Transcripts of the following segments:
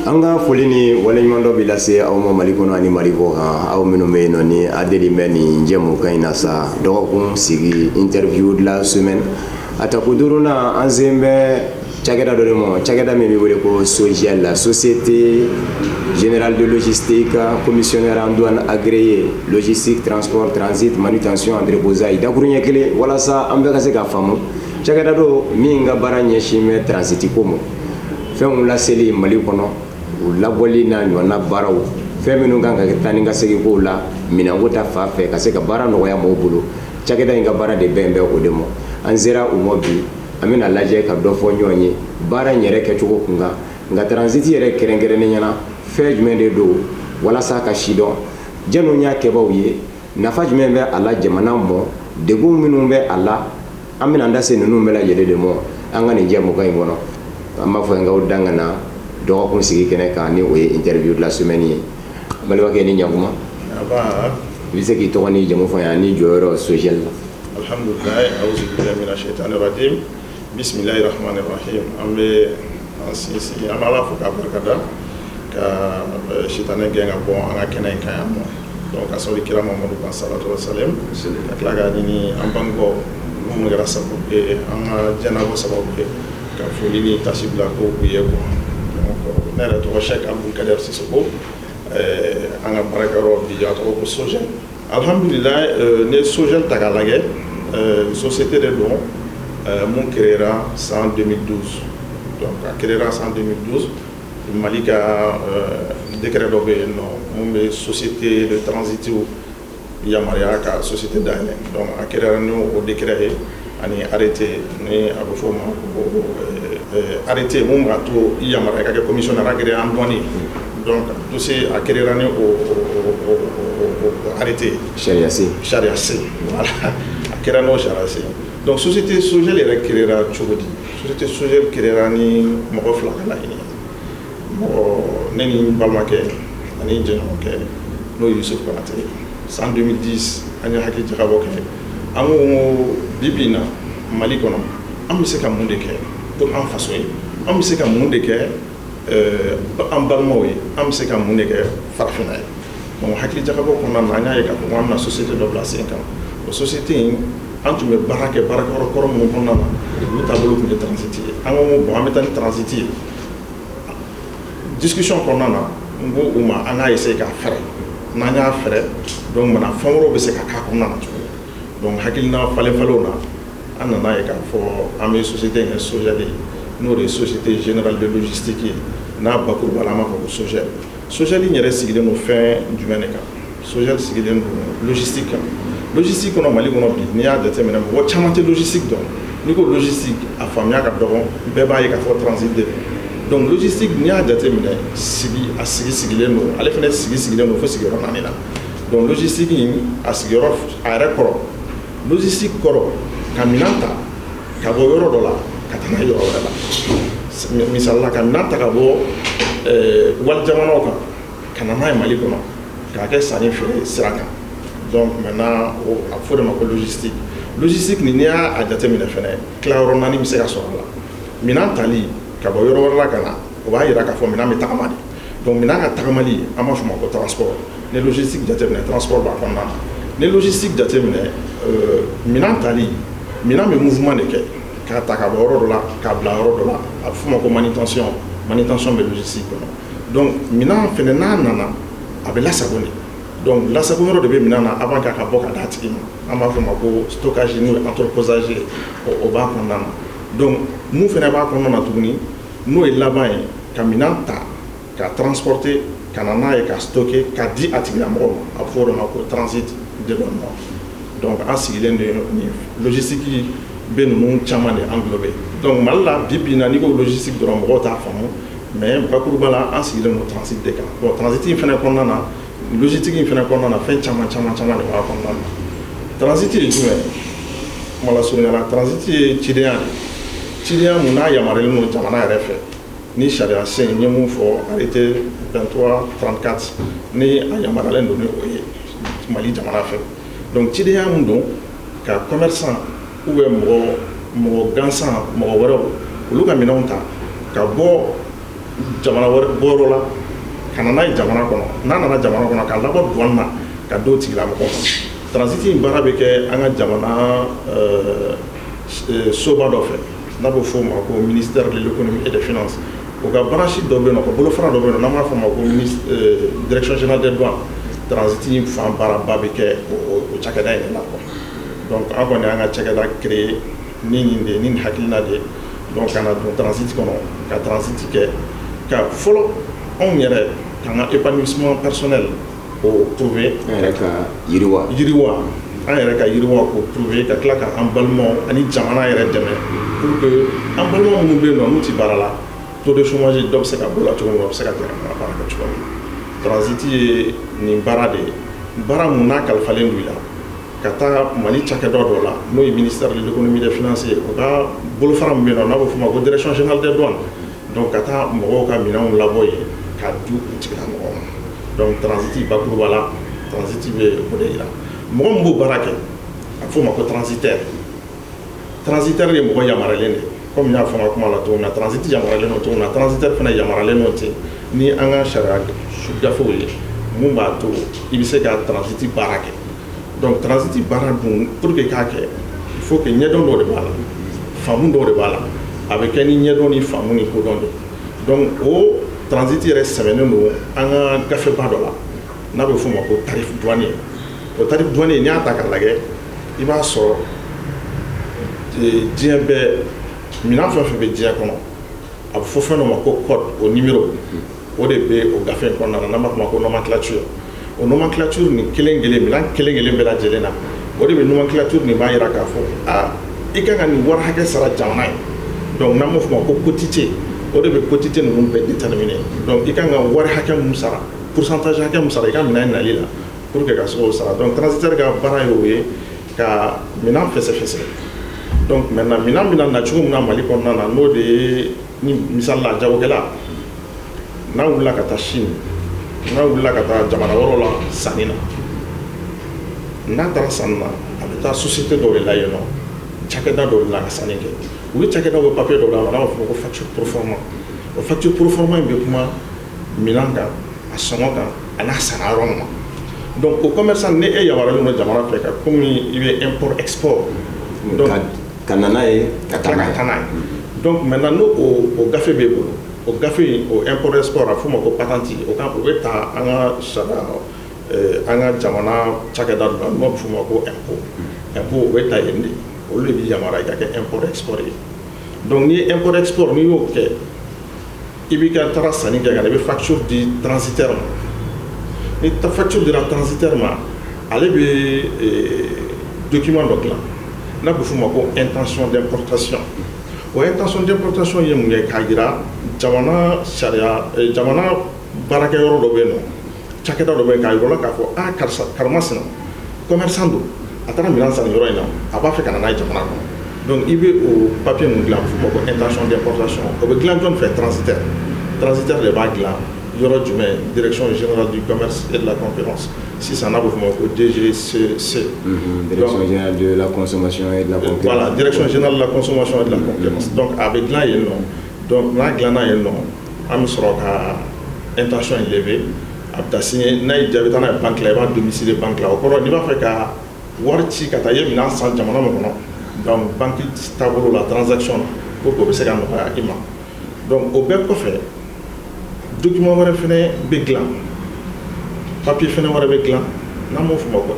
Anga folini walenyundo bilase aw ma Mali kono ani Mali ko kan aw minnu be yen ni adeli mɛ ni jɛmu kan ina sa dɔgɔkun sigi interview de la semaine atakuduruna an sen bɛ cakɛda dɔ de ma cakɛda min bɛ wele ko SOGEL la Société Générale de Logistique commissionnaire en douane agréé logistique transport transit manutention entreposage dakuru ɲɛ kelen walasa an bɛ ka se ka faamu cakɛda dɔ min ka baara ɲɛsin bɛ transit ko ma fɛnw laseli Mali kɔnɔ u labɔli n'a ɲɔgɔnna baaraw fɛn minnu kan ka taa ni ka segin kow la minɛnko ta fan fɛ ka se ka baara nɔgɔya mɔgɔw bolo cakɛda in ka baara de bɛn bɛ o de ma an sera u ma bi an bɛna lajɛ ka dɔ fɔ ɲɔgɔn ye baara in yɛrɛ kɛcogo kun kan nka transit yɛrɛ kɛrɛnkɛrɛnnen ɲɛna fɛn jumɛn de don walasa ka sidɔn jɛnw y'a kɛbaw ye nafa jumɛn bɛ a la jamana mɔ degun minnu bɛ a la an bɛna an da se ninnu bɛɛ lajɛlen de ma an ka nin jɛmukan in kɔnɔ an b'a fɔ nkaw dangana dɔgɔkun sigi kɛnɛ kan ni o ye interview de la semaine ye balibakɛ ni ɲakuma i bɛ se k'i tɔgɔ ni jamu fɔ yan ni jɔyɔrɔ SOGEL la. Alhamdulilayi awuzu billahi mina shaitani rajim bisimilahi rahmani rahim an bɛ an sinsin an bɛ Ala fo k'a barikada ka sitanɛ gɛn ka bɔ an ka kɛnɛ in kan yan nɔ donc ka sɔrɔ kira Mamadu kan salatu wa salam ka tila k'a ɲini an bangebaaw minnu kɛra sababu ye an ka diɲɛnabɔ sababu ye ka foli ni tasi bila ko u ye quoi ne yɛrɛ tɔgɔ Cheikh Abdul Kader Sisoko an ka baarakɛyɔrɔ bi a tɔgɔ ko SOGEL alhamdulilayi ne SOGEL ta k'a lajɛ société de don mun créera en 2012 donc a créera en 2012 Mali ka décret dɔ bɛ yen nɔ mun bɛ société de transit yamaruya ka société dayɛlɛ donc a créera ni o décret ye ani arrêté ni a bɛ fɔ o ma ko arrêté mun b'a to i yamaruya ka kɛ commissionnaire agréé en douane donc dossier a créera ni o arrêté charia C voilà a créera n'o charia C donc société SOGEL yɛrɛ créera cogo di société SOGEL créera ni mɔgɔ fila ka laɲini mɔgɔ ne ni n balimakɛ ani n jɛɲɔgɔnkɛ n'o ye Yusuf Konate en 2010 an ye hakili jagabɔ kɛ an ko bi bi in na Mali kɔnɔ an bɛ se ka mun de kɛ pour an faso ye an bɛ se ka mun de kɛ an balimaw ye an bɛ se ka mun de kɛ farafinna ye donc hakili jagabɔ kɔnɔna na an y'a ye k'a fɔ ko an bɛna société dɔ bila sen kan o société in an tun bɛ baara kɛ baarakɛyɔrɔ kɔrɔ minnu kɔnɔna na olu taabolo tun ye transit ye an ko bon an bɛ taa ni transit ye discussion kɔnɔna na n ko u ma an k'a essayer k'a fɛɛrɛ n'an y'a fɛɛrɛ donc maintenant fɛn wɛrɛw bɛ se ka k'a kɔnɔna na tuguni donc hakilina falen-falenw na an nana ye k'a fɔ an bɛ société in kɛ SOGEL ye n'o de ye Société Générale de Logistique ye n'a bakuruba la an b'a fɔ ko SOGEL SOGEL in yɛrɛ sigilen don fɛn jumɛn de kan SOGEL sigilen don logistique kan logistique kɔnɔ Mali kɔnɔ bi n'i y'a jateminɛ mɔgɔ caman tɛ logistique dɔn n'i ko logistique a faamuya ka dɔgɔ bɛɛ b'a ye k'a fɔ transit de don donc logistique n'i y'a jateminɛ a sigilen don ale fana sigilen don fo sigiyɔrɔ 4 la donc logistique in a sigiyɔrɔ a yɛrɛ kɔrɔ logistique kɔrɔ ka minɛn ta ka bɔ yɔrɔ dɔ la ka taa n'a ye yɔrɔ wɛrɛ la misali la ka minɛn ta ka bɔ wali jamanaw kan ka na n'a ye Mali kɔnɔ k'a kɛ sanni feere sira kan donc maintenant a fɔ de ma ko logistique ni n'i y'a jateminɛ fɛnɛ tilayɔrɔ 4 bɛ se ka sɔrɔ a la minɛn tali ka bɔ yɔrɔ wɛrɛ la ka na o b'a yira k'a fɔ minɛn bɛ tagama de donc minɛn ka tagamali an b'a fɔ o ma ko transport ni logistique jateminɛ transport b'a kɔnɔna na ni logistique jateminɛ minɛn tali minɛn bɛ mouvement de kɛ k'a ta ka bɔ yɔrɔ dɔ la k'a bila yɔrɔ dɔ la a bɛ fɔ o ma ko manutention bɛ logistique kɔnɔ donc minɛn fɛnɛ n'a nana a bɛ lasago de donc lasago yɔrɔ de bɛ minɛn na avant k'a ka bɔ ka d'a tigi ma an b'a fɔ o ma ko stockage n'o ye entreposage ye o b'a kɔnɔna na donc mun fɛnɛ b'a kɔnɔna na tuguni n'o ye laban ye ka minɛn ta ka transporter ka na n'a ye ka stocker ka di a tigilamɔgɔ ma a bɛ fɔ o de ma ko transit dédouanement donc an sigilen de ni logistique bɛ ninnu caman de englobé donc Mali la bi bi in na n'i ko logistique dɔrɔn mɔgɔw t'a faamu mais bakuruba la an sigilen don transit de kan bon transit in fɛnɛ kɔnɔna na logistique in fɛnɛ kɔnɔna na fɛn caman de b'a kɔnɔna na transit ye jumɛn kuma lasurunya la transit ye cidenya de cidenya mun n'a yamaruyalen don jamana yɛrɛ fɛ ni charia sen n ye mun fɔ arrêté 2334 ni a yamaruyalen don ni o ye Mali jamana fɛ donc cidenya mun don ka commerçant ou bien mɔgɔ gansan mɔgɔ wɛrɛw olu ka minɛnw ta ka bɔ jamana wɛrɛ bɔyɔrɔ la ka na n'a ye jamana kɔnɔ n'a nana jamana kɔnɔ ka labɔ douane na ka d'o tigilamɔgɔ ma transit in baara bɛ kɛ an ka jamana soba dɔ fɛ n'a bɛ f'o ma ko ministère de l'économie et des finances o ka branche dɔ bɛ yen nɔ ka bolofara dɔ bɛ yen nɔ n'an b'a fɔ o ma ko direction générale des douanes transit in fan baaraba bɛ kɛ o cakɛda in de la quoi donc an kɔni an ka cakɛda créé ni nin de ye ni nin hakilina de ye donc ka na don transit kɔnɔ ka transit kɛ ka fɔlɔ anw yɛrɛ k'an ka épanouissement personnel o prouver an yɛrɛ ka yiriwa an yɛrɛ ka yiriwa k'o prouver ka tila ka an balimaw ani jamana yɛrɛ dɛmɛ pour que an balima minnu bɛ yen nɔ n'u ti baara la taux de chômage dɔ bɛ se ka bɔ la cogo min na o bɛ se ka gɛrɛ an ka baara kɛ cogo min na transit ye nin baara de ye baara mun n'a kalifalen don i la ka taa Mali cakɛda dɔ la n'o ye ministère de l'économie et des finances ye o ka bolofara min bɛ yen nɔ n'a bɛ f'o ma ko direction générale des douanes donc ka taa mɔgɔw ka minɛnw labɔ yen k'a di u tigilamɔgɔw ma donc transit bakuruba la transit bɛ o de yira mɔgɔ min b'o baara kɛ a bɛ f'o ma ko transitaire ye mɔgɔ yamaruyalen de comme n y'a fɔ n ka kuma la cogo min na transit yamaruyalen don cogo min na transitaire fana yamaruyalen don ten ni an ka sariya gafew ye mun b'a to i bɛ se ka transit baara kɛ donc transit baara dun pour que k'a kɛ il faut que ɲɛdɔn dɔ de b'a la faamu dɔ de b'a la a bɛ kɛ ni ɲɛdɔn ni faamu ni kodɔn de donc o transit yɛrɛ sɛbɛnnen don an ka gafeba dɔ la n'a bɛ f'o ma ko tarif douanier o tarif douanier n'i y'a ta k'a lajɛ i b'a sɔrɔ diɲɛ bɛɛ minɛn fɛn fɛn bɛ diɲɛ kɔnɔ a bɛ fɔ fɛn dɔ ma ko code o numéro o de bɛ o gafe in kɔnɔna na n'an b'a fɔ ma ko nomenclature o nomenclature nin kelen kelen minɛn kelen kelen bɛɛ lajɛlen na o de bɛ nomenclature nin b'a yira k'a fɔ i kan ka nin wari hakɛ sara jamana ye donc n'an b'a fɔ ma ko quotité o de bɛ quotité ninnu bɛɛ déterminer donc i kan ka wari hakɛ mun sara pourcentage hakɛ mun sara i ka minɛn nali la pour que ka se k'o sara donc transitaire ka baara ye o ye ka minɛn fɛsɛfɛsɛ donc maintenant minɛn bɛna na cogo min na Mali kɔnɔna na n'o de ye ni misali la jagokɛla n'a wulila ka taa Chine n'a wulila ka taa jamana wɛrɛw la sanni na n'a taara sanni na a bɛ taa société dɔw de la yen nɔ cakɛda dɔw de la ka sanni kɛ u ye cakɛdaw bɛ papier dɔw la n'a b'a fɔ ko facture proforma o facture proforma in bɛ kuma minɛn kan a sɔngɔ kan a n'a sanna yɔrɔ min ma donc o commerçant ni e yamaruyalen don jamana fɛ ka komi i bɛ import export donc ka na n'a ye ka taa n'a ye donc maintenant n'o o gafe b'e bolo o gafe in o import export a f'o ma ko patente o bɛ ta an ka sariya an ka jamana cakɛda dɔ la n'o bɛ f'o ma ko impôt o bɛ ta yen de olu de bɛ yamaruya i ka kɛ import export ye donc ni import export n'i y'o kɛ i b'i ka taara sanni kɛ ka na i bɛ facture di transitaire ma ni facture dira transitaire ma ale bɛ document dɔ dilan n'a bɛ f'o ma ko intention d'importation o intention d'importation ye mun ye k'a jira jamana sariya jamana baarakɛyɔrɔ dɔ bɛ yen nɔ cakɛda dɔ bɛ yen k'a yir'o la k'a fɔ karisa karimasina commerçant don a taara minɛn san nin yɔrɔ in na a b'a fɛ ka na n'a ye jamana kɔnɔ donc i bɛ o papier ninnu dilan a bɛ f'o ma ko intention d'importation o bɛ dilan jɔn fɛ transitaire de b'a dilan yɔrɔ jumɛn direction générale du commerce et de la concurrence sisan n'a bɛ f'o ma ko DGCC direction générale de la consommation et de la concurrence voilà direction générale de la consommation et de la concurrence donc a bɛ dilan yen nɔ donc n'a dilanna yen nɔ an bɛ sɔrɔ ka intention in lever a bɛ taa signer n'a y'i jaabi taa n'a ye banque la i b'a domicilier banque la o kɔrɔ n'i b'a fɛ ka wari ci ka taa i ye minɛn san jamana min kɔnɔ donc banque taabolo la transaction na pour que o bɛ se ka nɔgɔya i ma donc o bɛɛ kɔfɛ document wɛrɛ fɛnɛ bɛ dilan papier fɛnɛ wɛrɛ bɛ dilan n'an b'o fɔ ma ko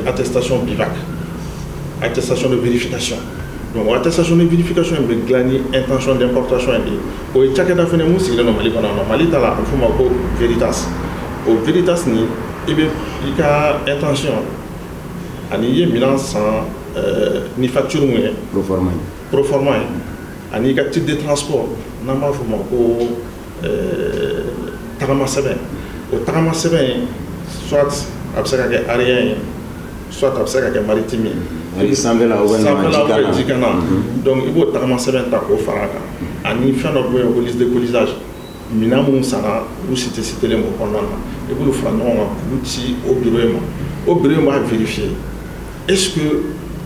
attestation BIVAC attestation de vérification donc o attestation de vérification in bɛ dilan ni intention d'importation in de ye o ye cakɛda fɛnɛ mun sigilen don Mali kɔnɔ yan nɔ Mali ta la a bɛ f'o ma ko Veritas o Veritas ni i bɛ i ka intention ani i ye minɛn san ni facture mun ye proforma ye ani i ka titre de transport n'an b'a f'o ma ko tagama sɛbɛn o tagama sɛbɛn soit a bɛ se ka kɛ aérien ye soit a bɛ se ka kɛ maritime ye sanfɛla jikana donc i b'o tagama sɛbɛn ta k'o fara a kan ani fɛn dɔ bɛ yen ko liste de colisage minɛn minnu sanna olu citelen b'o kɔnɔna na i b'olu fara ɲɔgɔn kan k'olu ci o bureau in ma o bureau in b'a vérifier est-ce que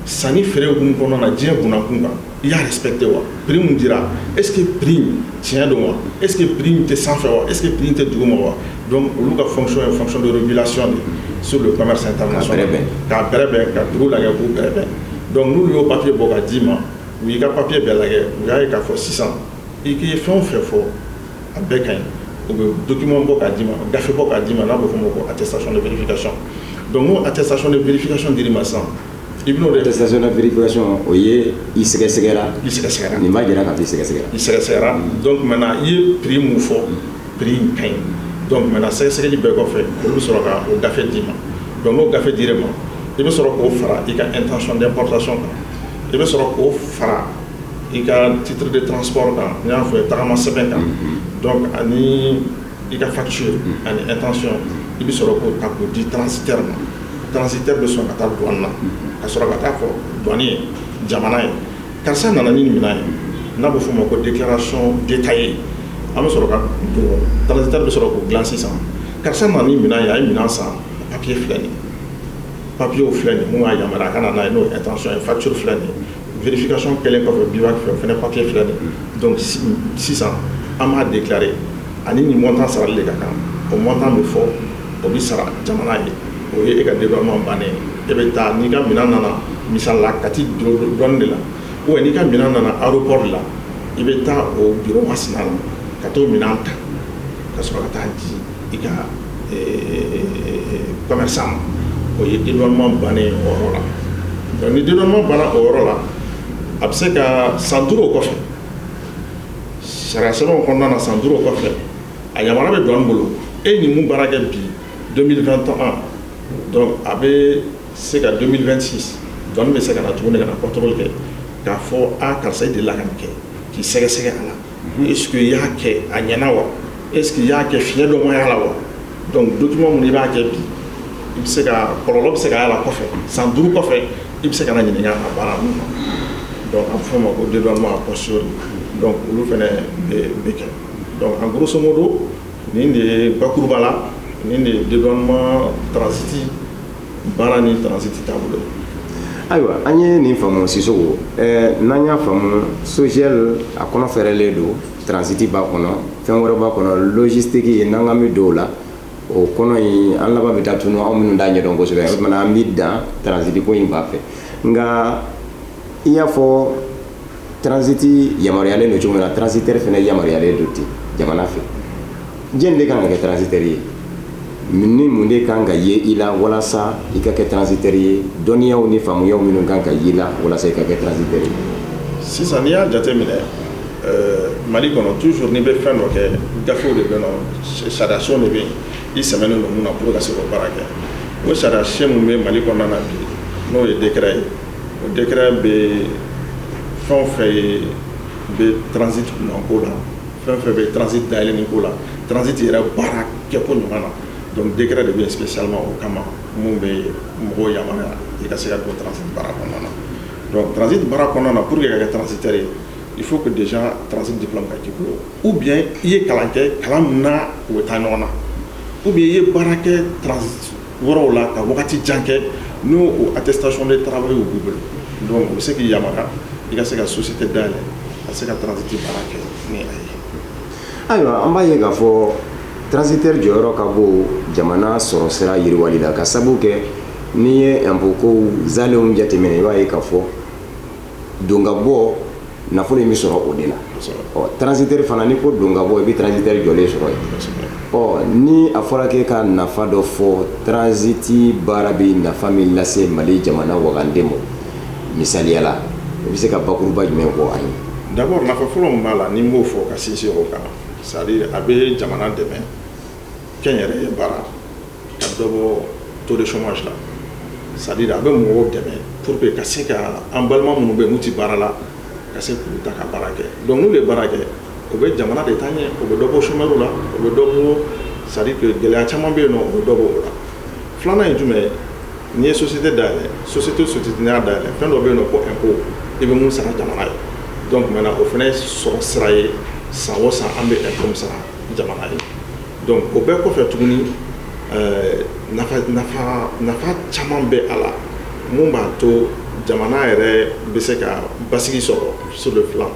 sanni feere hukumu kɔnɔna na diɲɛ bunnakun kan il y a respecté wa prime dira est-ce que prime tient de moi est-ce que prime te sans faire est-ce que prime te du moi donc olu ka fonction est fonction de régulation sur le commerce international ka berebe ka duru la ko berebe donc nous le papier boka dima oui ka papier be la il y a ka fo 600 et qui fait fort avec un document boka dima gafe boka dima na bo fo attestation de vérification donc nous attestation de vérification dirima sans attestation de vérification oye isegera ni majira ka isegera donc maintenant il prime fo prime kain donc maintenant c'est ce que il peut faire nous sera au gafe dima donc nous gafe dirima il sera ko fara il a intention d'importation il sera ko fara il a titre de transport il a fait tarama 7 ans donc ani il a facture ani intention il sera ko tapo di transitaire de son kata douane ka sɔrɔ ka taa fɔ douanier jamana ye karisa nana ni mina ye n'a bɛ f'o ma ko déclaration détaillée an bɛ sɔrɔ ka don transitaire bɛ sɔrɔ k'o dilan sisan karisa nana ni mina ye a ye mina san papier filɛ nin papier filɛ nin mun y'a yamaruya a ka na n'a ye n'o ye intention ye facture filɛ nin vérification kɛlen kɔfɛ bivac fɛ o fɛnɛ papier filɛ nin donc sisan an b'a déclarer ani nin montant sarali de ka kan o montant bɛ fɔ o bɛ sara jamana ye o ye e ka dédouanement bannen e bɛ taa n'i ka minɛn nana misali la Kati douane de la ou n'i ka minɛn nana aéroport la i bɛ taa o bureau masina la ka t'o minɛn ta ka sɔrɔ ka taa di i ka commerçant ma o ye dédouanement bannen o yɔrɔ la donc ni dédouanement banna o yɔrɔ la a bɛ se ka san 5 o kɔfɛ sariya sɛbɛnw kɔnɔna na san 5 o kɔfɛ a yamaruya bɛ douane bolo e ni mun baara kɛ bi 2021 donc a bɛ se ka 2026 douane bɛ se ka na tuguni ka na contrôle kɛ k'a fɔ a karisa i delila ka nin kɛ k'i sɛgɛsɛgɛ a la est ce que i y'a kɛ a ɲɛna wa est ce que i y'a kɛ fiɲɛ dɔ ma y'a la wa donc document mun i b'a kɛ bi i bɛ se ka kɔlɔlɔ bɛ se ka y'a la kɔfɛ san 5 kɔfɛ i bɛ se ka na ɲininka a baara ninnu na donc a bɛ fɔ o ma ko dédouanement a posteriori donc olu fɛnɛ bɛ kɛ donc en grosso modo nin de ye bakuruba la nin de ye dédouanement transiti baara ni transiti taabolo ye. Ayiwa an ye nin faamu Sisoko n'an y'a faamu Sogel a kɔnɔ fɛrɛlen don transiti b'a kɔnɔ fɛn wɛrɛ b'a kɔnɔ logistique ye n'an kan bɛ don o la o kɔnɔ in an laban bɛ taa tunu anw minnu t'a ɲɛdɔn kosɛbɛ o tumana an bɛ dan transiti ko in b'a fɛ nka i y'a fɔ transiti yamaruyalen don cogo min na transitaire fɛnɛ yamaruyalen don ten jamana fɛ jɛn de kan ka kɛ transitaire ye ni mun de kan ka ye i la walasa i ka kɛ transitaire ye dɔnniyaw ni faamuyaw minnu kan ka ye i la walasa i ka kɛ transitaire ye. Sisan n'i y'a jateminɛ Mali kɔnɔ toujours n'i bɛ fɛn dɔ kɛ gafew de bɛ nɔ sariyasenw de bɛ yen i sɛmɛnen don mun na pour ka se k'o baara kɛ o sariyasen mun bɛ Mali kɔnɔna na bi n'o ye décret ye o décret bɛ fɛn o fɛn ye bɛ transit ko la fɛn o fɛn bɛ transit dayɛlɛnni ko la transit yɛrɛ baara kɛko ɲuman na donc décret de bɛ yen spécialement o kama mun bɛ mɔgɔw yamaruya i ka se ka don transit baara kɔnɔna na donc transit baara kɔnɔna na pour que ka kɛ transitaire ye il faut que déjà transit diplôme ka k'i bolo ou bien i ye kalan kɛ kalan min na u bɛ taa ɲɔgɔn na ou bien i ye baara kɛ transit wɛrɛw la ka wagati jan kɛ n'o o attestation de travail u b'u bolo donc u bɛ se k'i yamaruya i ka se ka société dayɛlɛ ka se ka transit baara kɛ ni a ye. Ayiwa an b'a ye k'a fɔ transitaire jɔyɔrɔ ka bon jamana sɔrɔ sira yiriwali la ka sabu kɛ n'i ye impôt kow zalenw jateminɛ i b'a ye k'a fɔ don ka bɔ nafolo in bɛ sɔrɔ o de la transitaire fana ni ko don ka bɔ i bɛ transitaire jɔlen sɔrɔ yen ni a fɔra k'e ka nafa dɔ fɔ transiti baara bɛ nafa min lase Mali jamana waganden ma misaliya la i bɛ se ka bakuruba jumɛn fɔ an ye. D'abord nafa fɔlɔ min b'a la ni n b'o fɔ ka sinsin o kan c'est à dire a bɛ jamana dɛmɛ kɛnyɛrɛye baara ka dɔ bɔ taux de chômage la c'est à dire a bɛ mɔgɔw dɛmɛ pour que ka se ka an balima minnu bɛ yen n'u tɛ baara la ka se k'u ta ka baara kɛ donc n'u ye baara kɛ o bɛ jamana de taa ɲɛ o bɛ dɔ bɔ chômeur la o bɛ dɔ bɔ c'est à dire que gɛlɛya caman bɛ yen nɔ o bɛ dɔ bɔ o la filanan ye jumɛn ye n'i ye société dayɛlɛ société n'i y'a dayɛlɛ fɛn dɔ bɛ yen nɔ ko impôt i bɛ mun sara jamana ye donc maintenant o fana ye sɔrɔ sira ye san o san an bɛ impôt sara jamana ye donc o bɛɛ kɔfɛ tuguni nafa caman bɛ a la mun b'a to jamana yɛrɛ bɛ se ka basigi sɔrɔ sur le plan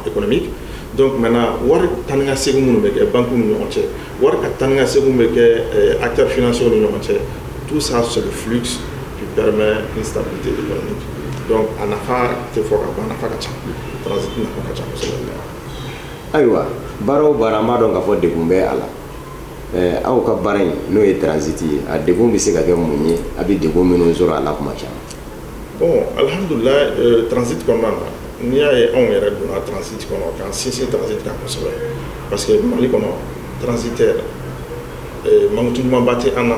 économique. Donc maintenant wari taa ni ka segin minnu bɛ kɛ banques ni ɲɔgɔn cɛ, wari ka taa ni ka segin bɛ kɛ acteurs financiers ni ɲɔgɔn cɛ, tout ça c'est le flux qui permet une stabilité économique. Donc a nafa tɛ fɔ ka ban, a nafa ka ca, transit nafa ka ca kosɛbɛ. Ayiwa, baara o baara an b'a dɔn k'a fɔ degun bɛ a la. Aw ka baara in n'o ye transit ye, a degun bɛ se ka kɛ mun ye, a bɛ degun minnu sɔrɔ a la kuma caman. Bon, alhamdulillah, transit kɔnɔna na, n'i y'a ye anw yɛrɛ donna transit kɔnɔ k'an sinsin transit kan kosɛbɛ, parce que Mali kɔnɔ transitaire mankutu ɲumanba tɛ an na.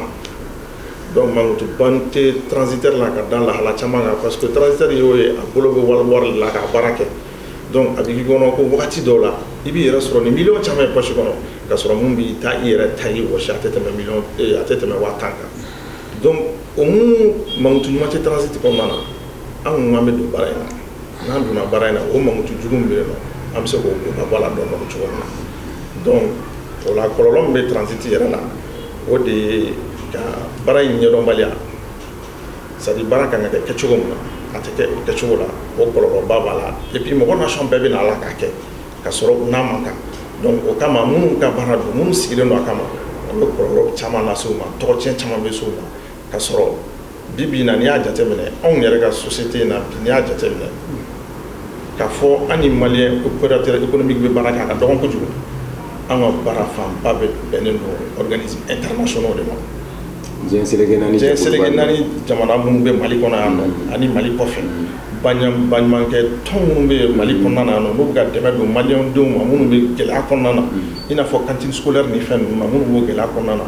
Donc mankutuba tɛ transitaire la ka da lahala caman kan, parce que transitaire y'o ye a bolo bɛ wari la k'a baara kɛ. Donc a bɛ k'i kɔnɔ ko wagati dɔw la i b'i yɛrɛ sɔrɔ ni miliyɔn caman ye poche kɔnɔ ka sɔrɔ mun b'i ta i yɛrɛ ta ye wɔsi a tɛ tɛmɛ miliyɔn a tɛ tɛmɛ 5000 kan. Donc o mun mankutu ɲuman tɛ transit kɔnɔna na an ko k'an bɛ don baara in na. N'an donna baara in na o mankutu jugu min bɛ yen nɔ an bɛ se k'o ka bɔ a la dɔɔnin cogo min na. Donc o la kɔlɔlɔ min bɛ transit yɛrɛ la o de ye ka baara in ɲɛdɔnbaliya, c'est à dire baara kan ka kɛ kɛcogo min na a tɛ kɛ o kɛcogo la, o kɔlɔlɔba b'a la, et puis mɔgɔ nation bɛɛ bɛ na a la k'a kɛ ka sɔrɔ n'a man kan. Donc o kama minnu ka baara don, minnu sigilen don a kama o bɛ kɔlɔlɔ caman lase u ma, tɔgɔcɛn caman bɛ se u ma, ka sɔrɔ bi bi in na n'i y'a jateminɛ anw yɛrɛ ka société in na bi n'i y'a jateminɛ k'a fɔ an ni maliyɛn opérateur économique bɛ baara kɛ a ka dɔgɔn kojugu, an ka baara fanba bɛ bɛnnen don organisme internationaux de ma. Diɲɛ seleke naani jamana minnu bɛ Mali kɔnɔ yan nɔ ani Mali kɔfɛ, baɲumankɛ tɔn minnu bɛ Mali kɔnɔna na yan nɔ n'u bɛ ka dɛmɛ don maliyɛn denw ma minnu bɛ gɛlɛya kɔnɔna na, i n'a fɔ cantine scolaire ni fɛn ninnu na minnu b'o gɛlɛya kɔnɔna na,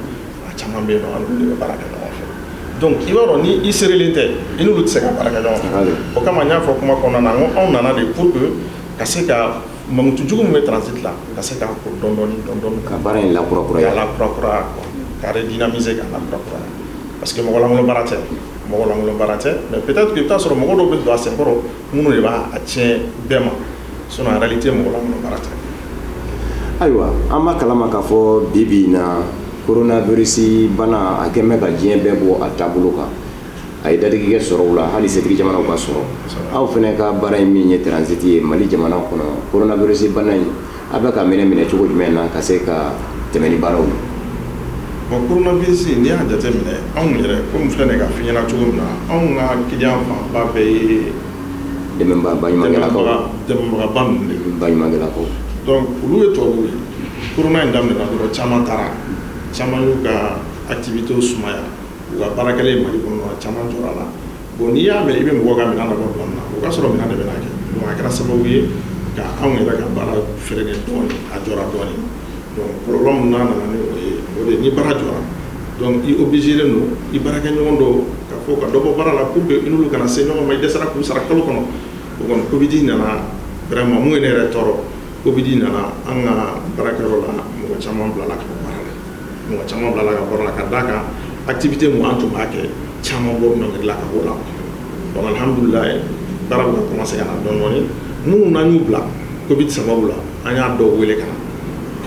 a caman bɛ yen nɔ an n'olu de bɛ baara kɛ ɲɔgɔn fɛ. Donc i b'a dɔn ni i serelen tɛ i n'olu tɛ se ka baara kɛ ɲɔgɔn fɛ. O kama n y'a fɔ kuma kɔnɔna na n ko anw nana de pour que ka se ka mankutu jugu min bɛ transit la ka se k'a ko dɔɔni ka baara in lakurakuraya, ka redynamiser k'a lakurakuraya, parce que mɔgɔ lankolon baara tɛ, mais peut-être que i bɛ taa sɔrɔ mɔgɔ dɔw bɛ don a senkɔrɔ minnu de b'a tiɲɛ bɛɛ ma, sinon en réalité mɔgɔ lankolon baara tɛ. Ayiwa, an b'a kalama k'a fɔ bi bi in na coronavirus bana a kɛn bɛ ka diɲɛ bɛɛ bɔ a taabolo kan, a ye dadigikɛ sɔrɔ u la, hali setigi jamanaw ka sɔrɔ. Aw fana ka baara in min ye transit ye Mali jamana kɔnɔ, coronavirus bana in a bɛ ka minɛ cogo jumɛn na ka se ka tɛmɛ ni baaraw ye? Bon, coronavirus n'i y'a jateminɛ anw yɛrɛ komi filɛ nin ye ka f'i ɲɛna cogo min na, anw ka client fanba bɛɛ ye dɛmɛbagaba ninnu de ye. Baɲumankɛlakaw. Donc olu ye tubabuw ye. Corona in daminɛna dɔrɔn caman y'u ka activités sumaya, u ka baarakɛla Mali kɔnɔ caman jɔra a la. Bon n'i y'a mɛn i bɛ mɔgɔw ka minɛn labɔ dɔɔnin na, o ka sɔrɔ minɛn de bɛ n'a kɛ. Donc a kɛra sababu ye ka anw yɛrɛ ka baara ferege dɔɔnin, a jɔra dɔɔnin. Donc kɔlɔlɔ min n'a nana ni o ye, o de ni baara jɔra, donc i obligé len don i baarakɛɲɔgɔn dɔw ka fɔ ka dɔ bɔ baara la pour que i n'olu kana se ɲɔgɔn ma, i dɛsɛra k'u sara kalo kɔnɔ. O kɔni Covid nana vraiment mun ye ne yɛrɛ tɔɔrɔ, Covid nana an ka baarakɛyɔrɔ la mɔgɔ caman bilala ka bɔ baara la, ka d'a kan activité mun an tun b'a kɛ caman bɔ nɔgɔya ka bɔ la. Donc alhamdulillah baara bɛ ka commencer ka na dɔɔnin, minnu n'an y'u bila Covid sababu la an y'a dɔw wele ka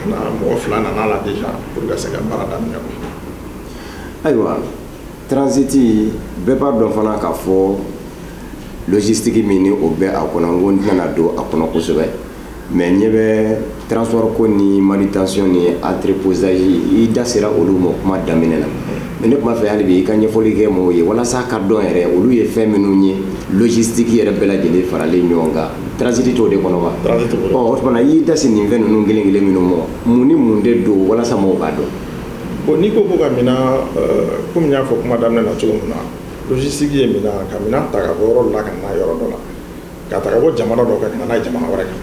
na mɔgɔ 2 nana la déjà pour ka se ka baara daminɛ. Ayiwa, transit bɛɛ b'a dɔn fana k'a fɔ logistique min ni o bɛ a kɔnɔ, n ko n tɛna don a kɔnɔ kosɛbɛ, mais ɲɛ bɛ transport ko ni manutention ni entreposage i da sera olu ma kuma daminɛ na, mais ne kuma fɛ hali bi i ka ɲɛfɔli kɛ mɔgɔw ye walasa ka dɔn yɛrɛ olu ye fɛn minnu ye logistique yɛrɛ bɛɛ lajɛlen faralen ɲɔgɔn kan, transit t'o de kɔnɔ wa? O tuma i y'i da se nin fɛn ninnu kelen minnu ma, mun ni mun de don walasa mɔgɔw k'a dɔn? Bon n'i ko ka minɛn komi n y'a fɔ kuma daminɛ na cogo min na, logistique ye minɛn ka minɛn ta ka bɔ yɔrɔ dɔ la ka na yɔrɔ dɔ la, ka ta ka bɔ jamana dɔ kan ka na n'a ye jamana wɛrɛ kan.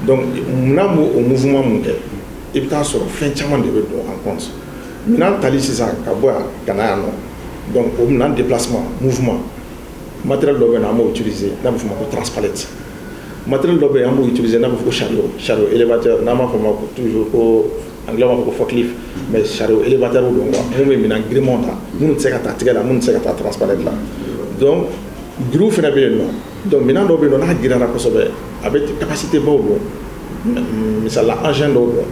Donc minɛn b'o mouvement mun kɛ i bɛ taa sɔrɔ fɛn caman de bɛ don en compte. Minɛn tali sisan ka bɔ yan ka na yan nɔ, donc o minɛn déplacement mouvement matériel dɔ bɛ yen nɔ an b'o utiliser n'a bɛ f'o ma ko transpalette, matériel dɔ bɛ yen an b'o utiliser n'a bɛ fɔ ko chariot élévateur n'an b'a fɔ ma toujours ko anglais b'a fɔ ko forklift, mais chariot élévateur don quoi, mun bɛ minɛn girimanw ta minnu tɛ se ka taa tigɛ la minnu tɛ se ka taa transpalette la. Donc giriw fana bɛ yen nɔ, donc minɛn dɔw bɛ yen nɔ n'a giriyara kosɛbɛ a bɛ capacité baw don, misala engin dɔw don,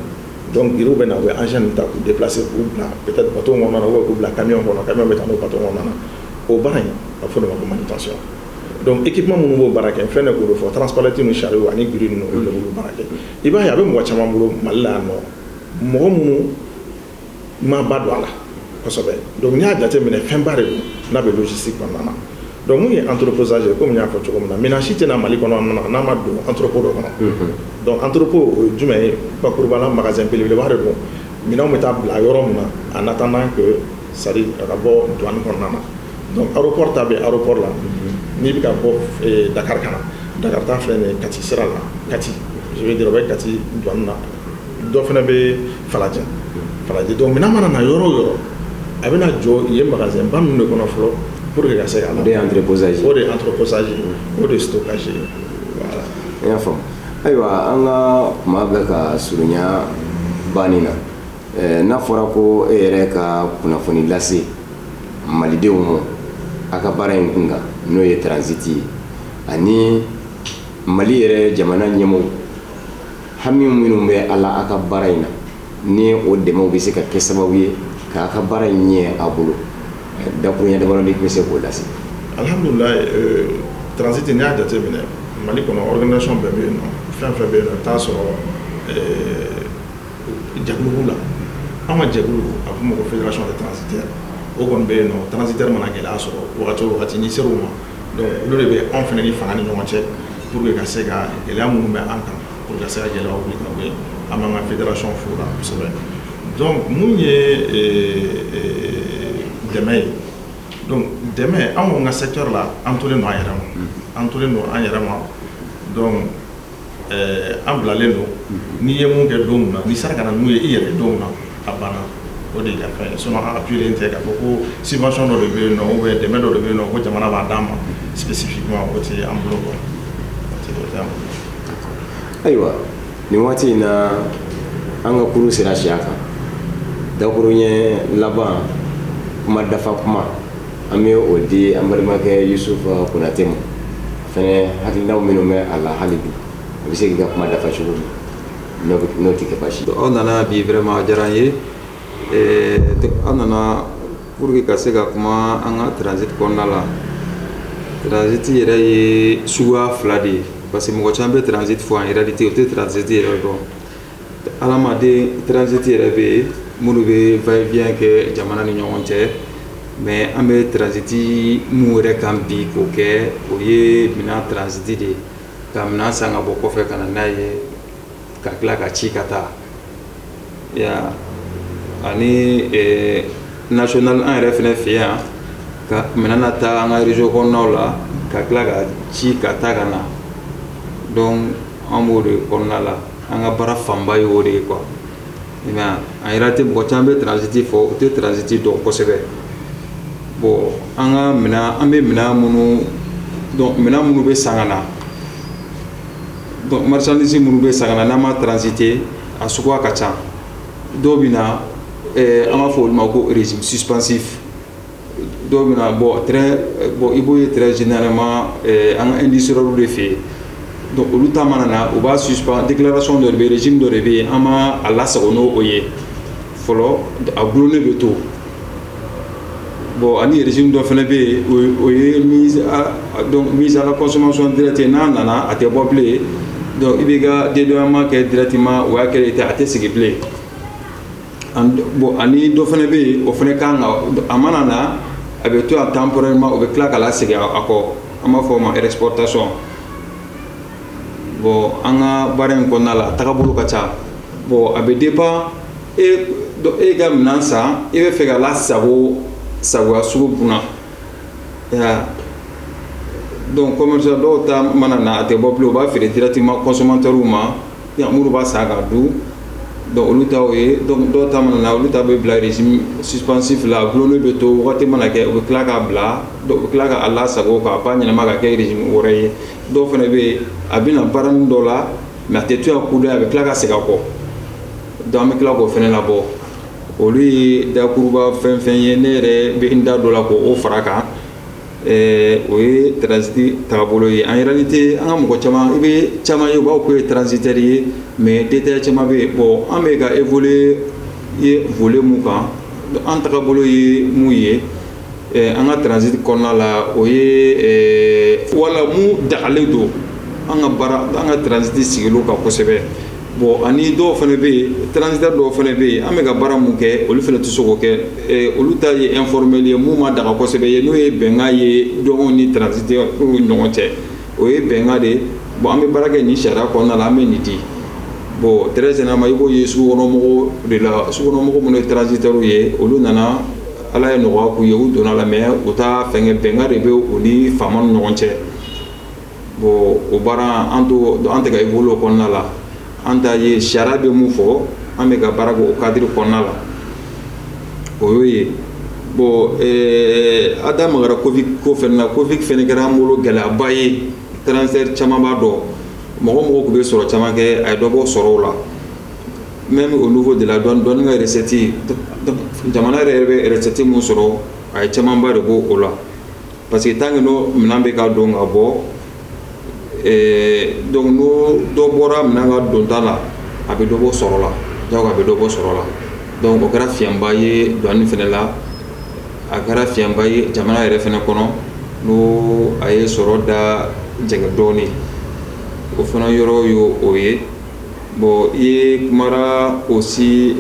donc giriw bɛ na u bɛ engin ta k'u déplacer k'u bila peut-être bateau kɔnɔna na ou k'u bila camion kɔnɔ, camion bɛ taa n'o bateau kɔnɔna na, o baara in a bɛ fɔ o de ma ko manutention. donc équipement minnu b'o baara kɛ fɛn de k'o de fɔ transpalette ni chariot ani grue ninnu olu de b'olu baara kɛ i b'a ye a bɛ mɔgɔ caman bolo Mali la yan nɔ mɔgɔ minnu ma ba don a la kosɛbɛ donc n'i y'a jateminɛ fɛnba de don n'a bɛ logistique kɔnɔna na donc mun ye entreposage comme n y'a fɔ cogo min na minɛn si tɛ na Mali kɔnɔ n'a ma don entrepôt dɔ kɔnɔ donc entrepôt o ye jumɛn ye bakuruba la magasin belebeleba de don minɛnw bɛ taa bila yɔrɔ min na en attendant que c'est-à-dire a ka bɔ douane kɔnɔna na donc aéroport ta bɛ aéroport la n'i bɛ ka bɔ Dakar ka na Dakar ta filɛ nin ye Kati sira la Kati je veux dire o bɛ Kati douane na dɔ fana bɛ Falajɛ donc minɛn mana na yɔrɔ o yɔrɔ a bɛna jɔ yen magasin ba ninnu de kɔnɔ fɔlɔ pour que ka se ka o de ye entreposage o de ye entreposage o de ye stockage voilà i y'a faamu ayiwa an ka kuma bɛ ka surunya banni na n'a fɔra ko e yɛrɛ ka kunnafoni lase malidenw ma a ka baara in kun kan n'o ye transit ye ani Mali yɛrɛ jamana ɲɛmɔgɔ hami minnu bɛ a la a ka baara in na ni o dɛmɛw bɛ se ka kɛ sababu ye k'a ka baara in ɲɛ a bolo dakuruɲɛ damadɔni bɛ se k'o lase. alhamdulilayi transit n'i y'a jateminɛ Mali kɔnɔ organisation bɛɛ bɛ yen nɔ fɛn fɛn bɛ yen nɔ i bɛ taa sɔrɔ jɛkulu b'u la an ka jɛkulu a bɛ f'o ma ko fédération des transitaires o kɔni bɛ yen nɔ transitaire mana gɛlɛya sɔrɔ wagati o wagati n'i ser'o ma donc olu de bɛ anw fana ni fanga ni ɲɔgɔn cɛ pour que ka se ka gɛlɛya minnu bɛ an kan pour que ka se ka gɛlɛyaw wuli ka bɔ yen an b'an ka fédération fo la kosɛbɛ donc mun ye dɛmɛ ye donc dɛmɛ anw ka secteur la an tolen don an yɛrɛ ma donc an bilalen don n'i ye mun kɛ don min na n'i sera ka na n'u ye i yɛrɛ don min na a banna o de ye ka fɛn ye sinon an appuyé tɛ k'a fɔ ko subvention dɔ de bɛ yen nɔ ou bien dɛmɛ dɔ de bɛ yen nɔ ko jamana b'a d'an ma spécifiquement o tɛ an bolo quoi o tɛ an bolo. ayiwa nin waati in na an ka kuru sera siya kan dakuruɲɛ laban kuma dafa kuma an bɛ o di an balimakɛ Yusufa Konate ma fɛnɛ hakilinaw minnu bɛ a la hali bi a bɛ se k'i ka kuma dafa cogo min n'o tɛ kɛ baasi ye. aw nana bi vraiment a diyara an ye aw nana pour que ka se ka kuma an ka transit kɔnɔna la transit yɛrɛ ye suguya fila de ye parce que mɔgɔ caman bɛ transit fɔ en réalité o tɛ transit yɛrɛ dɔn adamaden transit yɛrɛ bɛ yen minnu bɛ va et vient kɛ jamana ni ɲɔgɔn cɛ mais an bɛ transit mun yɛrɛ kan bi k'o kɛ o ye minɛn transit de ye ka minɛn san ka bɔ kɔfɛ ka na n'a ye ka tila ka ci ka taa ya ani national an yɛrɛ fɛnɛ fɛ yan ka minɛn na taa an ka région kɔnɔnaw la ka tila ka ci ka taa ka na donc an b'o de kɔnɔna la an ka baara fanba ye o de ye quoi mais en réalité mɔgɔ caman bɛ transit fɔ o tɛ transit dɔn kosɛbɛ bon an ka minɛn an bɛ minɛn minnu donc minɛn minnu bɛ san ka na donc marchandise minnu bɛ san ka na n'an ma transiter a suguya ka ca dɔw bɛ na an b'a fɔ olu ma ko régime suspensif dɔw bɛ na bon i b'o ye très généralement an ka industriels de fɛ yen donc olu ta mana na u b'a suspend déclaration dɔ de bɛ régime dɔ de bɛ yen an ma a lasago n'o ye fɔlɔ a gulonnen bɛ to bon ani régime dɔ fana bɛ yen o ye mise à la consommation directe n'a nana a tɛ bɔ bilen donc i b'i ka dédouanement kɛ directement o y'a kɛlen a tɛ sigi bilen bon ani dɔ fana bɛ yen o fana kan ka a mana na a bɛ to yan temporairement o bɛ tila ka lasegin a kɔ an b'a fɔ o ma exportation bon an ka baara in kɔnɔna la a tagabolo ka ca bon a bɛ dépend e ka minɛn san i bɛ fɛ ka lasago sagoya sugu kunna donc commerçant dɔw ta mana na a tɛ bɔ bilen u b'a feere directement consommateurs ma minnu b'a san ka dun donc olu ta o ye donc dɔw ta mana na olu ta bɛ bila régime suspensif la a gulonnen bɛ to wagati mana kɛ u bɛ tila k'a bila donc u bɛ tila k'a lasago k'a ba ɲɛnama ka kɛ régime wɛrɛ ye dɔw fana bɛ yen a bɛ na baaranin dɔ la mais a tɛ to yan kudo a bɛ tila ka segin a kɔ donc an bɛ tila k'o fana labɔ olu ye dakuruba fɛn fɛn ye ne yɛrɛ bɛ n da dɔ la k'o fara kan o ye transit tagabolo ye en réalité an ka mɔgɔ caman i bɛ caman ye u b'a fɔ k'o ye transitaire ye mais détail caman bɛ yen bon an bɛ ka évoluer ye volet mun kan an tagabolo ye mun ye an ka transit kɔnɔna la o ye wala mu dagalen don an ka transit sigilo kan kosɛbɛ. Bon ani dɔw fana bɛ yen transitaire dɔw fana bɛ yen an bɛ ka baara mun kɛ olu fana tɛ se k'o kɛ olu ta ye informel ye mun ma daga kosɛbɛ ye n'o ye bɛnkan ye dɔnw ni transitaire ni ɲɔgɔn cɛ o ye bɛnkan de. Bon an bɛ baara kɛ nin sariya kɔnɔna la an bɛ nin di. Bon très généralement i b'o ye sugukɔnɔmɔgɔw de la sugukɔnɔmɔgɔw minnu ye transitaires ye olu nana ala ye nɔgɔya k'u ye u donna la mais u ta fɛnkɛ bɛnkan de bɛ u ni faamaw ni ɲɔgɔn cɛ. Bon o baara an tɛ ka évoluer o kɔnɔna la. An ta ye sariya bɛ mun fɔ an bɛ ka baara kɛ o cadre kɔnɔna la o y'o ye. Bon a da magara Covid ko fɛnɛ na Covid fɛnɛ kɛra an bolo gɛlɛyaba ye transitaire caman b'a dɔn mɔgɔ tun bɛ sɔrɔ caman kɛ a ye dɔ bɔ sɔrɔw la même au niveau de la douane ka recette jamana yɛrɛ bɛ recette mun sɔrɔ a ye camanba de bɔ o la parce que tant que no minɛn bɛ ka don ka bɔ. Donc no dɔ bɔra minɛn ka donta la a bɛ dɔ bɔ sɔrɔ la jago a bɛ dɔ bɔ sɔrɔ la donc o kɛra fiɲɛba ye douane fɛnɛ la a kɛra fiɲɛba ye jamana yɛrɛ fɛnɛ kɔnɔ n'o a ye sɔrɔ da jɛngɛ dɔɔni o fana yɔrɔ y'o ye. Bon i ye kumara aussi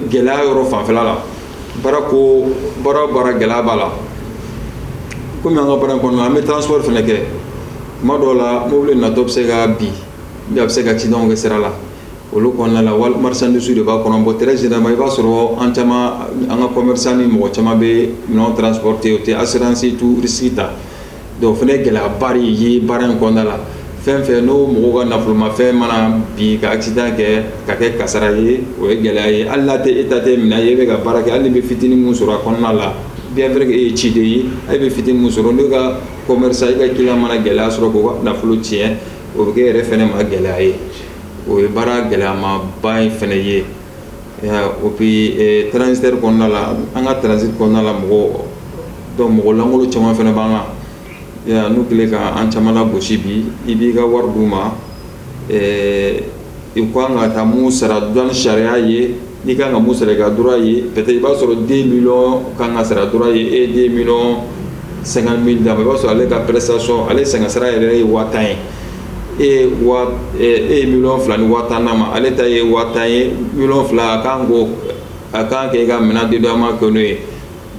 gɛlɛya yɔrɔ fanfɛla la baara gɛlɛya b'a la komi an ka baara kɔnɔna an bɛ transport fɛnɛ kɛ. Tuma dɔw la mobili natɔ bɛ se ka bin a bɛ se ka accident kɛ sira la olu kɔnɔna la wali marchandise de b'a kɔnɔ. Bon très généralement i b'a sɔrɔ an ka commerçant ni mɔgɔ caman bɛ minɛnw transporter o tɛ assurance tout risque ta donc fɛnɛ ye gɛlɛyaba de ye baara in kɔnɔna la. Fɛn fɛn n'o mɔgɔw ka nafolomafɛn mana bin ka accident kɛ ka kɛ kasara ye o ye gɛlɛya ye hali n'a tɛ e ta tɛ minɛ ye e bɛ ka baara kɛ hali ni bɛ fitinin mun sɔrɔ a kɔnɔna la bien vrai que e ye ciden ye e bɛ fitinin mun sɔrɔ n'o ka commerçant i ka client mana gɛlɛya sɔrɔ k'o ka nafolo tiɲɛ o bɛ kɛ e yɛrɛ fɛnɛ ma gɛlɛya ye o ye baara gɛlɛyamaba in fɛnɛ ye. Et puis transitaire kɔnɔna la an ka transit kɔnɔna la mɔgɔ lankolon caman fɛnɛ b'an kan n'u kɛlen ka an caman lagosi bi i b'i ka wari d'u ma i kan ka taa mun sara douane sariya ye n'i kan ka mun sara i ka droit ye peut-être i b'a sɔrɔ 2 millions kan ka sara droit ye 2 millions 50 000 d'a ma i b'a sɔrɔ ale ka prestation ale sɛgɛn sara yɛrɛ ye 1000 ye e million 2 ni 1000 na ma ale ta ye 1000 ye million 2 a kan kɛ i ka minɛn dédouanement kɛ n'o ye.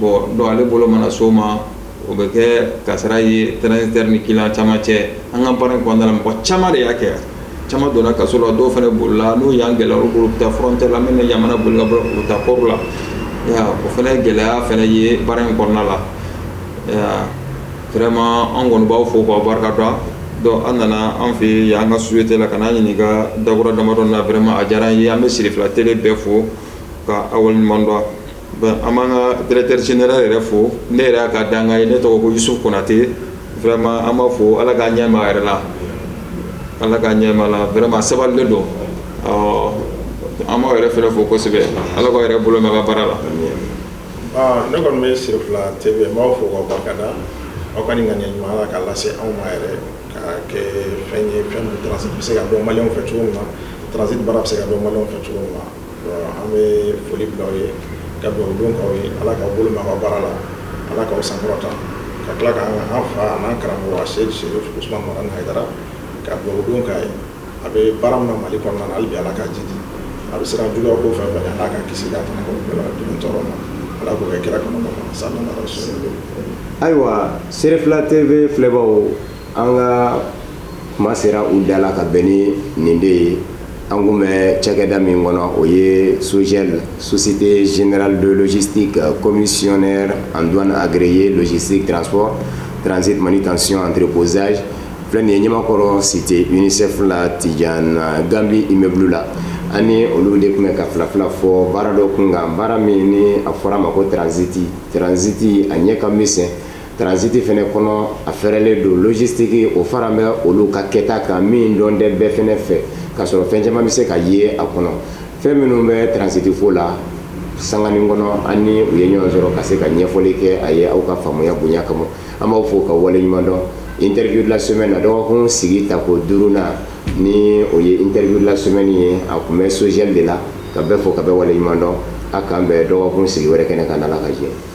Bon donc ale bolo mana s'o ma o bɛ kɛ kasara ye transitaire ni client caman cɛ an ka baara in kɔnɔna la mɔgɔ caman de y'a kɛ caman donna kaso la dɔw fana bolila n'o y'an gɛlɛya olu bolo u bɛ taa frontière la min bɛ jamana boli ka bɔ u bɛ taa port la o fana ye gɛlɛya fana ye baara in kɔnɔna la vraiment an kɔni b'aw fo k'aw barika da donc an nana an fɛ yan an ka société la ka n'an ɲininka dakura damadɔ na vraiment a diyara an ye an bɛ Sirifila télé bɛɛ fo ka aw waleɲuman dɔn. An b'an ka directeur général yɛrɛ fo ne yɛrɛ y'a ka danga ye ne tɔgɔ ko Yusuf Konate vraiment an b'a fo ala k'a ɲɛ ma a yɛrɛ la ala k'a ɲɛ ma la vraiment sabalilen don an b'aw yɛrɛ fɛnɛ fo kosɛbɛ ala k'aw yɛrɛ bolo mɛn a ka baara la. Ne kɔni bɛ Sirifila TV n b'aw fo k'aw barikada aw ka nin ŋaniya ɲuman ala k'a lase anw ma yɛrɛ ka kɛ fɛn ye fɛn min transit bɛ se ka dɔn maliyɛnw fɛ cogo min na transit baara bɛ se ka dɔn maliyɛnw fɛ cogo min na an bɛ foli bila aw ye ka dugawu don k'aw ye ala k'aw bolo mɛn aw ka baara la ala k'aw sankɔrɔta ka tila k'an fa an'an karamɔgɔ Seydi Serif Usumani Marani Hayidara ka dugawu don k'a ye a bɛ baara min na Mali kɔnɔna na hali bi ala k'a jidi a bɛ siran juguya ko fɛn fɛn ala k'a kisi k'a tɛmɛ k'o bɛɛ la dugu tɔɔrɔ ma ala k'o kɛ kira kɔnɔ sallallahu alaihi wasallam. Ayiwa Sirifila TV filɛbaw an ka kuma sera u da la ka bɛn ni nin de ye an kun bɛ cakɛda min kɔnɔ o ye SOGEL Société Générale de Logistique commissionnaire en douane agréée logistique transport transit manutention entreposage filɛ nin ye Ɲamakɔrɔ cité UNICEF la Tidiane Gambi immeuble la ani olu de kun bɛ ka filafila fɔ baara dɔ kun kan baara min ni a fɔra ma ko transit a ɲɛ ka misɛn transit fɛnɛ kɔnɔ a fɛrɛlen don logistique o fara bɛ olu ka kɛta kan min dɔn tɛ bɛɛ fɛnɛ fɛ ka sɔrɔ fɛn caman bɛ se ka ye a kɔnɔ fɛn minnu bɛ transit fo la sangani kɔnɔ ani u ye ɲɔgɔn sɔrɔ ka se ka ɲɛfɔli kɛ a ye aw ka faamuya bonya kama an b'aw fo ka wale ɲuman dɔn interview de la semaine na dɔgɔkun sigi tako 5nan ni o ye interview de la semaine ye a kun bɛ SOGEL de la ka bɛɛ fo ka bɛɛ wale ɲuman dɔn a k'an bɛn dɔgɔkun sigi wɛrɛ kɛnɛ kan n'Ala ka jɛ.